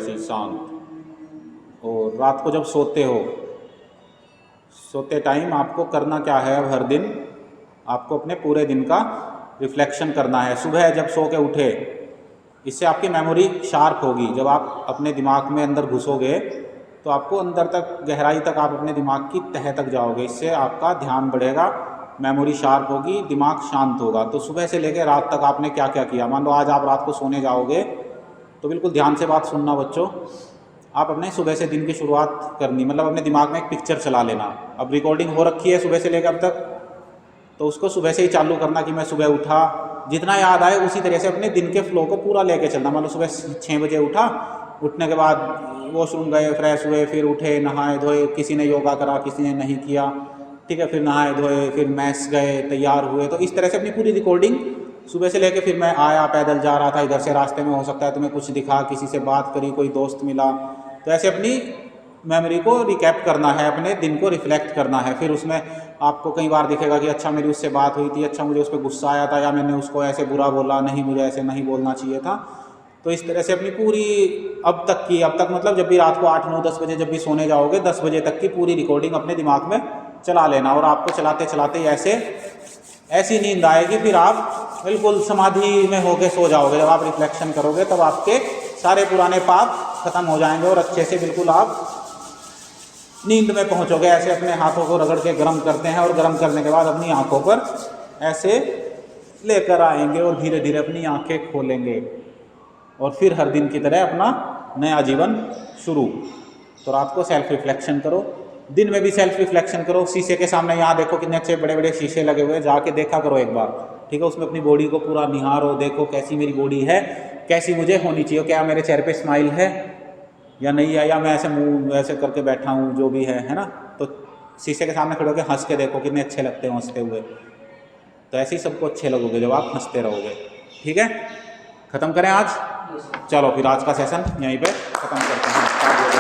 ऐसे ही शांत। और रात को जब सोते हो, सोते टाइम आपको करना क्या है, अब हर दिन आपको अपने पूरे दिन का रिफ्लेक्शन करना है। सुबह जब सो के उठे, इससे आपकी मेमोरी शार्प होगी। जब आप अपने दिमाग में अंदर घुसोगे तो आपको अंदर तक, गहराई तक, आप अपने दिमाग की तह तक जाओगे। इससे आपका ध्यान बढ़ेगा, मेमोरी शार्प होगी, दिमाग शांत होगा। तो सुबह से लेकर रात तक आपने क्या क्या किया। मान लो आज आप रात को सोने जाओगे तो बिल्कुल ध्यान से बात सुनना बच्चों। आप अपने सुबह से दिन की शुरुआत करनी, मतलब अपने दिमाग में एक पिक्चर चला लेना। अब रिकॉर्डिंग हो रखी है सुबह से लेकर अब तक, तो उसको सुबह से ही चालू करना कि मैं सुबह उठा, जितना याद आए उसी तरह से अपने दिन के फ्लो को पूरा लेके चलना। मान लो सुबह 6 बजे उठा, उठने के बाद वॉशरूम गए, फ्रेश हुए, फिर उठे, नहाए धोए, किसी ने योगा करा, किसी ने नहीं किया, ठीक है, फिर नहाए धोए, फिर मैस गए, तैयार हुए। तो इस तरह से अपनी पूरी रिकॉर्डिंग सुबह से लेके, फिर मैं आया, पैदल जा रहा था, इधर से रास्ते में हो सकता है तुम्हें कुछ दिखा, किसी से बात करी, कोई दोस्त मिला, तो ऐसे अपनी मेमोरी को रिकैप करना है, अपने दिन को रिफ्लेक्ट करना है। फिर उसमें आपको कई बार दिखेगा कि अच्छा मेरी उससे बात हुई थी, अच्छा मुझे उस पर गुस्सा आया था, या मैंने उसको ऐसे बुरा बोला, नहीं मुझे ऐसे नहीं बोलना चाहिए था। तो इस तरह से अपनी पूरी अब तक मतलब जब भी रात को 8, 9, 10 बजे जब भी सोने जाओगे, 10 बजे तक की पूरी रिकॉर्डिंग अपने दिमाग में चला लेना। और आपको चलाते चलाते ऐसी नींद आएगी, फिर आप बिल्कुल समाधि में होके सो जाओगे। जब आप रिफ्लेक्शन करोगे तब आपके सारे पुराने पाप खत्म हो जाएंगे और अच्छे से बिल्कुल आप नींद में पहुंचोगे। ऐसे अपने हाथों को रगड़ के गर्म करते हैं और गर्म करने के बाद अपनी आंखों पर ऐसे लेकर आएंगे और धीरे धीरे अपनी आंखें खोलेंगे और फिर हर दिन की तरह अपना नया जीवन शुरू। तो रात को सेल्फ रिफ्लेक्शन करो, दिन में भी सेल्फ रिफ्लेक्शन करो। शीशे के सामने यहाँ देखो कितने अच्छे बड़े बड़े शीशे लगे हुए हैं, जाके देखा करो एक बार, ठीक है। उसमें अपनी बॉडी को पूरा निहारो, देखो कैसी मेरी बॉडी है, कैसी मुझे होनी चाहिए, क्या मेरे चेहरे पे स्माइल है या नहीं है, या मैं ऐसे मुंह ऐसे करके बैठा हूँ, जो भी है ना। तो शीशे के सामने खड़े होकर हंस के देखो, कितने अच्छे लगते हो हंसते हुए। तो ऐसे ही सबको अच्छे लगोगे जब आप हंसते रहोगे, ठीक है। ख़त्म करें आज? चलो फिर आज का सेशन यहीं पे ख़त्म करते हैं।